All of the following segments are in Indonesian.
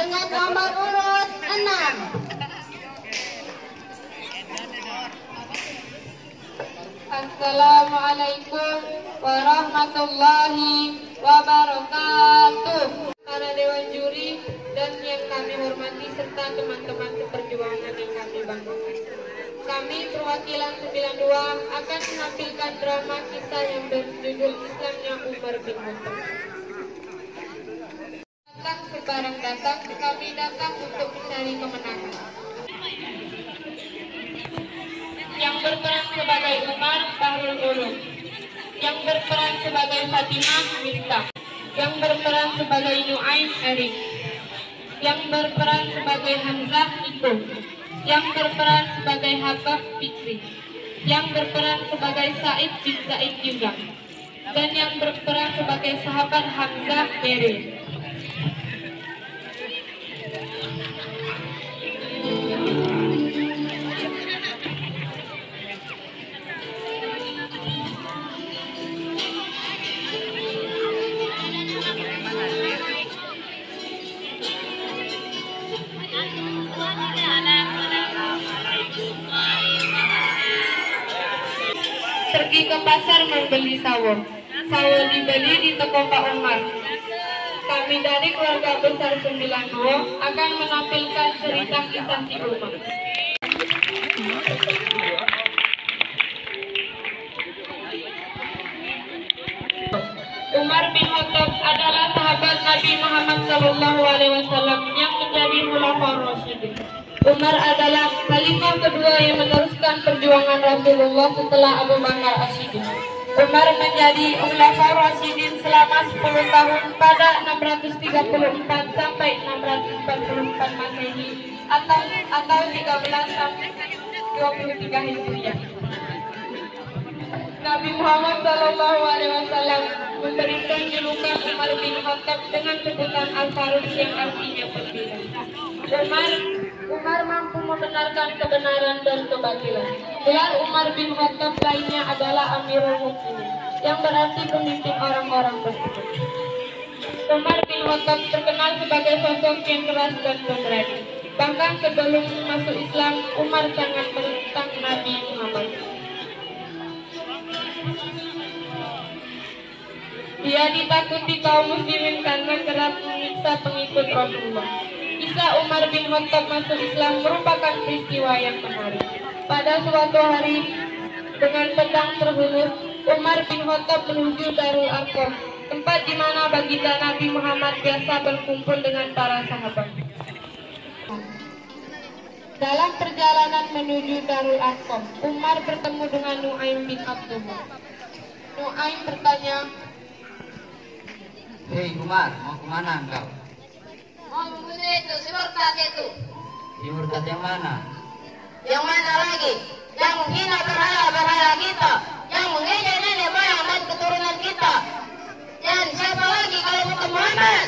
dengan nomor urut 6. Assalamualaikum warahmatullahi wabarakatuh. Para dewan juri dan yang kami hormati serta teman-teman seperjuangan yang kami banggakan. Kami perwakilan 92 akan menampilkan drama kisah yang berjudul Islamnya Umar bin Khattab. Datang sebarang datang, kami datang untuk mencari kemenangan. Yang berperan sebagai Umar, Bahrul Ulum. Yang berperan sebagai Fatimah, Miftah. Yang berperan sebagai Nuaim, Erik. Yang berperan sebagai Hamzah, Iko. Yang berperan sebagai Habab, Fikri. Yang berperan sebagai Said bin Zaid juga. Dan yang berperan sebagai sahabat Hamzah, Mary. Pergi ke pasar membeli sawo. Sawo dibeli di toko Pak Umar. Kami dari keluarga besar 92 akan menampilkan cerita kisah si Umar. Umar bin Khattab adalah sahabat Nabi Muhammad SAW yang menjadi khulafaur rasyidin. Umar adalah khalifah kedua yang meneruskan perjuangan Rasulullah setelah Abu Bakar As-Siddiq. Umar menjadi khulafaur rasyidin selama 10 tahun pada 634 sampai 644 Masehi atau 13 sampai 23 Hijriah. Nabi Muhammad SAW memberikan julukan Umar bin Khattab dengan sebutan Al-Faruq yang artinya pembela. Umar mampu membenarkan kebenaran dan kebatilan. Gelar Umar bin Khattab lainnya adalah Amirul Mukminin, yang berarti pemimpin orang-orang beriman. Umar bin Khattab terkenal sebagai sosok yang keras dan pemberani. Bahkan sebelum masuk Islam, Umar sangat menentang Nabi Muhammad. Dia ditakuti kaum muslimin karena kerap menyiksa pengikut Rasulullah. Kisah Umar bin Khattab masuk Islam merupakan peristiwa yang menarik. Pada suatu hari, dengan pedang terhunus, Umar bin Khattab menuju Darul Arqam, tempat di mana baginda Nabi Muhammad biasa berkumpul dengan para sahabat. Dalam perjalanan menuju Darul Arqam, Umar bertemu dengan Nuaim bin Abdullah. Nuaim bertanya, "Hei Umar, mau kemana engkau?" Mau membunuh itu, si murtad itu. Si murtad yang mana? Yang mana lagi? Yang menghina berhala-berhala kita, yang mengejek nenek moyang dan keturunan kita. Dan siapa lagi kalau bukan Muhammad?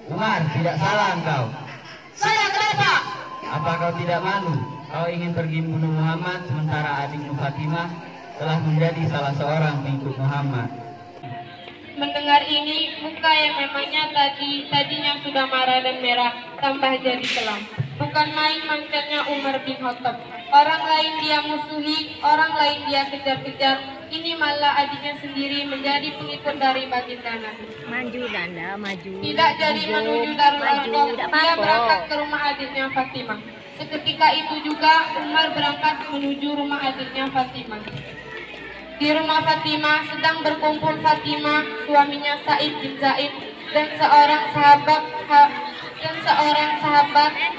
Umar, tidak salah engkau. Saya kenapa? Apa kau tidak malu? Kau ingin pergi membunuh Muhammad sementara adikmu Fatimah telah menjadi salah seorang pengikut Muhammad. Mendengar ini, muka yang memangnya tadinya sudah marah dan merah tambah jadi kelam. Bukan main mangkatnya Umar bin Khattab. Orang lain dia musuhi, orang lain dia kejar-kejar. Ini malah adiknya sendiri menjadi pengikut dari baginda Nabi. Maju Danda, maju. Tidak jadi menuju Darul Arqam, dia berangkat ke rumah adiknya Fatimah. Seketika itu juga Umar berangkat menuju rumah adiknya Fatimah. Di rumah Fatimah sedang berkumpul Fatimah, suaminya Said bin Zaid, dan seorang sahabat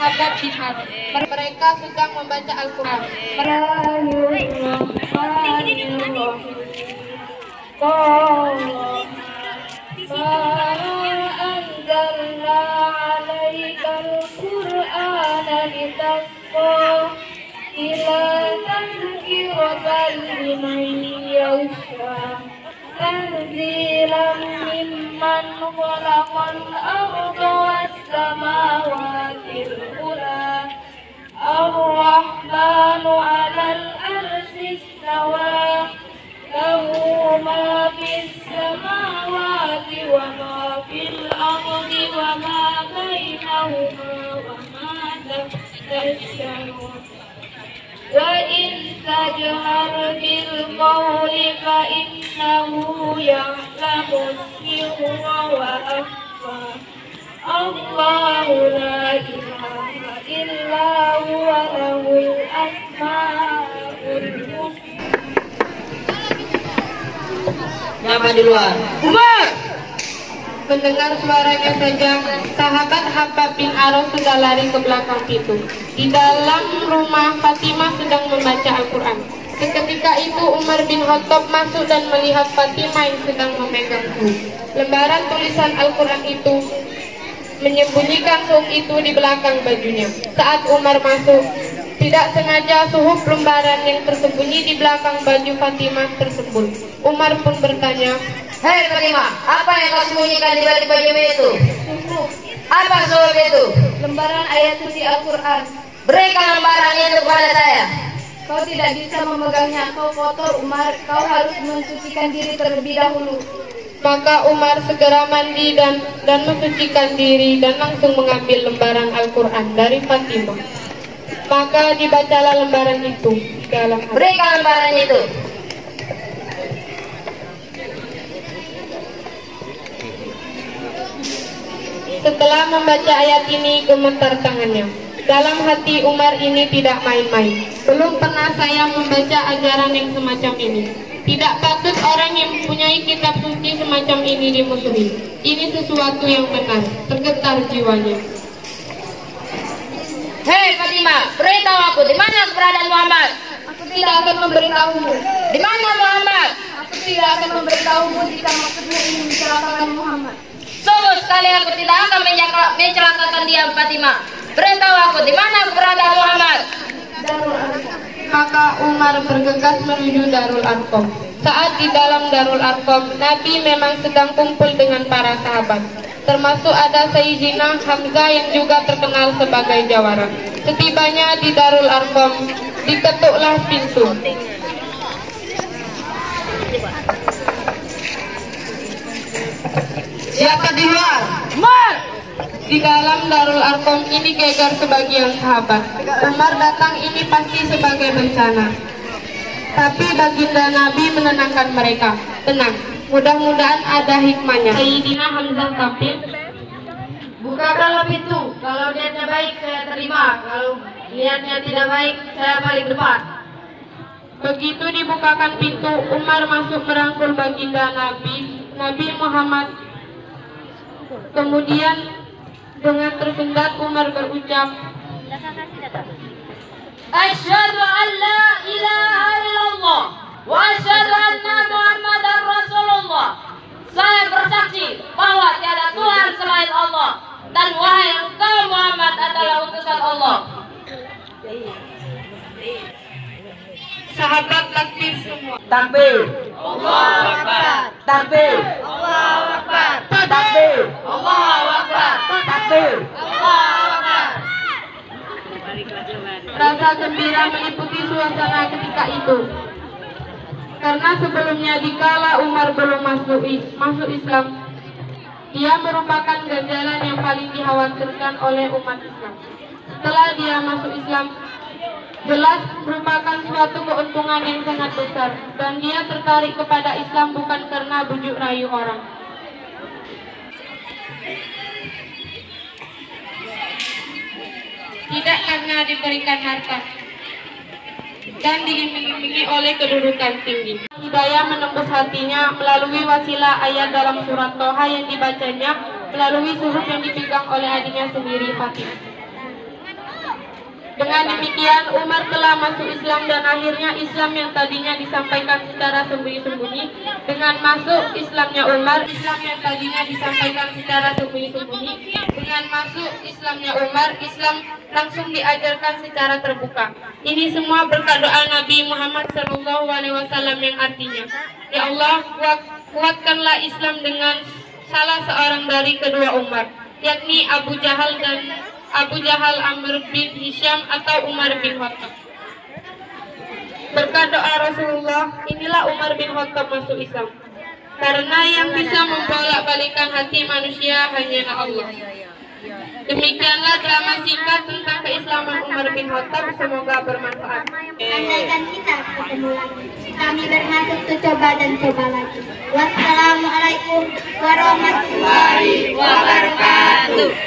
Habab bin Harith. Mereka sedang membaca Al-Quran. تنزيلا ممن خلق الأرض والسماوات العلى الرحمن على العرش استوى له ما في السماوات وما في الأرض وما بين بينهما وما تشتهون وإن تجهر بالقول فإنه يعلم السر وأخفى الله لا إله إلا هو له الأسماء الحسنى. Siapa di luar? Umar! Mendengar suaranya saja, sahabat Habab bin Aros sudah lari ke belakang pintu. Di dalam rumah Fatimah sedang membaca Al-Quran. Seketika itu Umar bin Khattab masuk dan melihat Fatimah yang sedang memegang suhuf. Lembaran tulisan Al-Quran itu menyembunyikan suhuf itu di belakang bajunya. Saat Umar masuk, tidak sengaja suhuf lembaran yang tersembunyi di belakang baju Fatimah tersembul. Umar pun bertanya, Hei Fatimah, apa yang kau sembunyikan di balik bajumu itu? Apa suhuf itu? Lembaran ayat suci Al-Quran. Berikan lembaran itu kepada saya. Kau tidak bisa memegangnya, kau kotor Umar, kau harus mensucikan diri terlebih dahulu. Maka Umar segera mandi dan mensucikan diri dan langsung mengambil lembaran Al-Quran dari Fatimah. Maka dibacalah lembaran itu di dalam hati. Berikan lembaran itu. Setelah membaca ayat ini, gemetar tangannya. Dalam hati Umar ini tidak main-main. Belum pernah saya membaca ajaran yang semacam ini. Tidak patut orang yang mempunyai kitab suci semacam ini dimusuhi. Ini sesuatu yang benar. Tergetar jiwanya. Hei Fatimah, beritahu aku di mana keberadaan Muhammad? Aku tidak akan memberitahumu. Di mana Muhammad? Aku tidak akan memberitahumu jika maksudmu ingin mencelakakan Muhammad. Sungguh sekali aku tidak akan mencelakakan dia Fatimah. Beritahu aku di mana keberadaan Muhammad? Darul Arqam. Maka Umar bergegas menuju Darul Arqam. Saat di dalam Darul Arqam, Nabi memang sedang kumpul dengan para sahabat. Termasuk ada Sayyidina Hamzah yang juga terkenal sebagai jawara. Setibanya di Darul Arqam, diketuklah pintu. Siapa di luar? Umar! Di dalam Darul Arqam ini gegar sebagian sahabat. Umar datang ini pasti sebagai bencana. Tapi baginda Nabi menenangkan mereka. Tenang, mudah-mudahan ada hikmahnya. Sayyidina Hamzah tampil. Bukakanlah pintu. Kalau niatnya baik saya terima. Kalau niatnya tidak baik saya balik depan. Begitu dibukakan pintu, Umar masuk merangkul baginda Nabi Muhammad. Kemudian dengan tersendat Umar berucap, Asyhadu an la ilaha illallah wa asyhadu anna Muhammadar Rasulullah. Saya bersaksi bahwa tiada Tuhan selain Allah dan wahai engkau Muhammad adalah utusan Allah. sahabat takbir semua. Takbir. Allahu Akbar. Takbir. Allahu Akbar. Takbir. Allahu Akbar. Takbir. Allahu Akbar. Rasa gembira meliputi suasana ketika itu. Karena sebelumnya dikala Umar belum masuk Islam, dia merupakan ganjalan yang paling dikhawatirkan oleh umat Islam. Setelah dia masuk Islam, jelas merupakan suatu keuntungan yang sangat besar, dan dia tertarik kepada Islam bukan karena bujuk rayu orang. Tidak karena diberikan harta dan diiming-imingi oleh kedudukan tinggi. Hidayah menembus hatinya melalui wasilah ayat dalam surat Toha yang dibacanya melalui suhuf yang dipegang oleh adiknya sendiri, Fatimah. Dengan demikian, Umar telah masuk Islam, dan akhirnya Islam yang tadinya disampaikan secara sembunyi-sembunyi, dengan masuk Islamnya Umar, Islam yang tadinya disampaikan secara sembunyi-sembunyi, dengan masuk Islamnya Umar, Islam langsung diajarkan secara terbuka. Ini semua berkat doa Nabi Muhammad SAW yang artinya, Ya Allah, kuatkanlah Islam dengan salah seorang dari kedua Umar, yakni Abu Jahal Amr bin Hisham atau Umar bin Khattab. Berkat doa Rasulullah, inilah Umar bin Khattab masuk Islam. Karena yang bisa membolak-balikan hati manusia hanyalah Allah. Demikianlah drama singkat tentang keislaman Umar bin Khattab. Semoga bermanfaat. Andaikan kita ketemu lagi, kami bermaksud tuh coba dan coba lagi. Wassalamualaikum warahmatullahi wabarakatuh.